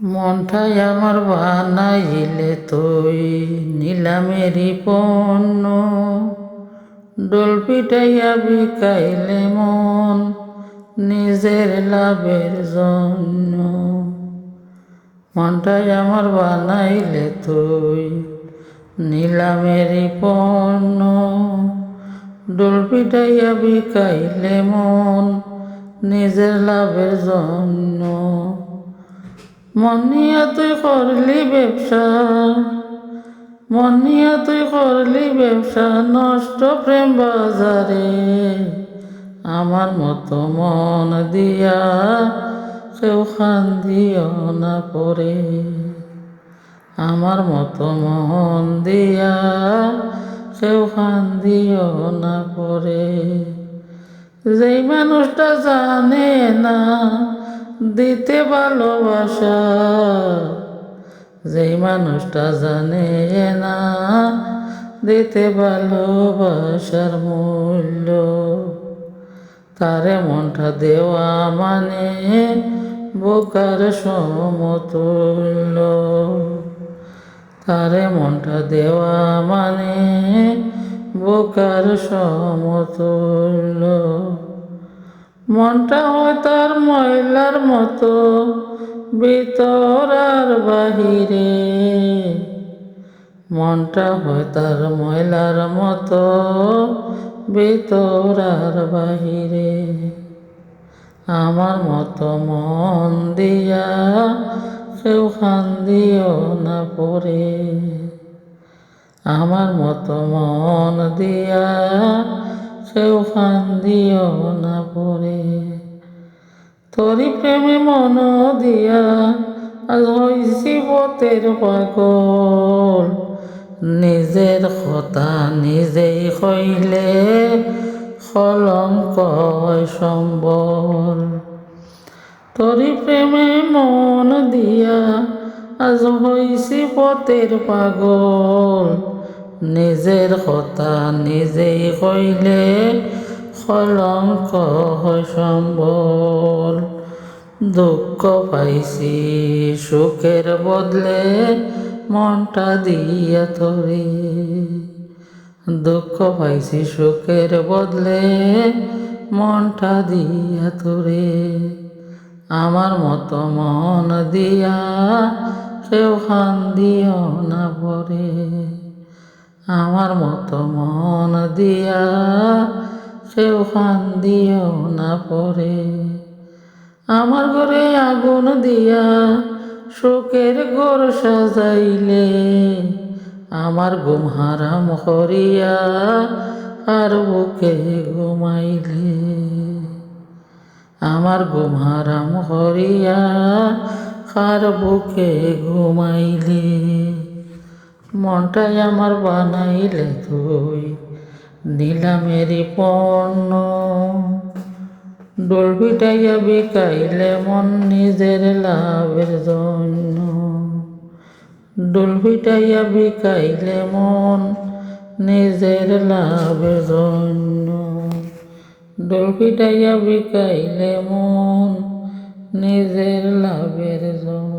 মনটাই আমার বানাইলে তুই নিলামেরই পণ্য, ডোল পিটাইয়া বিকাইলে মন নিজের লাভের জন্য। মনটাই আমার বানাইলে তুই নিলামেরই পণ্য, ডোল পিটাইয়া বিকাইলে মন নিজের লাভের জন্য। মন নিয়া তুই করলি ব্যবসা, মন নিয়া তুই করলি ব্যবসা, নষ্ট প্রেম বাজারে। আমার মতো মন দিয়া কেউ খান্দিও না পরে, আমার মতো মন দিয়া কেউ খান্দিও না পরে। যেই মানুষটা জানে না দিতে ভালোবাসা, যেই মানুষটা জানে না দিতে ভালোবাসার মূল্য, তারে মনটা দেওয়া মানে বোকার সমতুল্য। তারে মনটা দেওয়া মানে বোকার সমতুল্য। মনটা হয় তার ময়লার মতো ভিতর আর বাহিরে, মনটা হয় তার ময়লার মতো ভিতর আর বাহিরে। আমার মতো মন দিয়া কেউ খান্দিও না পরে, আমার মতো মন দিয়া কেউ খান্দিও না পরে। তোরি প্রেমে মন দিয়া আজ হইছি পথের পাগল, নিজের কথা নিজেই কইলে কলঙ্ক হয় সম্বল। তোরি প্রেমে মন দিয়া আজ হইছি পথের পাগল, নিজের কথা নিজেই কইলে কলঙ্ক হয় সম্বল। দুঃখ পাইছি সুখের বদলে মনটা দিয়া তোরে, দুঃখ পাইছি সুখের বদলে মনটা দিয়া তোরে। আমার মতো মন দিয়া কেউ খান্দিও না পরে, আমার মতো মন দিয়া কেউ খান্দিও না পরে। আমার ঘরে আগুন দিয়া শোকের ঘর সাজাইলে, আমার ঘুম হারাম করিয়া আর বুকে ঘুমাইলে, আমার ঘুম হারাম করিয়া কার বুকে ঘুমাইলে। মনটাই আমার বানাইলে তুই নিলামেরই পণ্য, ডোল পিটাইয়া বিকাইলে মন নিজের লাভের জন্য, ডোল পিটাইয়া বিকাইলে মন নিজের লাভের জন্য, ডোল পিটাইয়া বিকাইলে মন নিজের লাভের জন্য।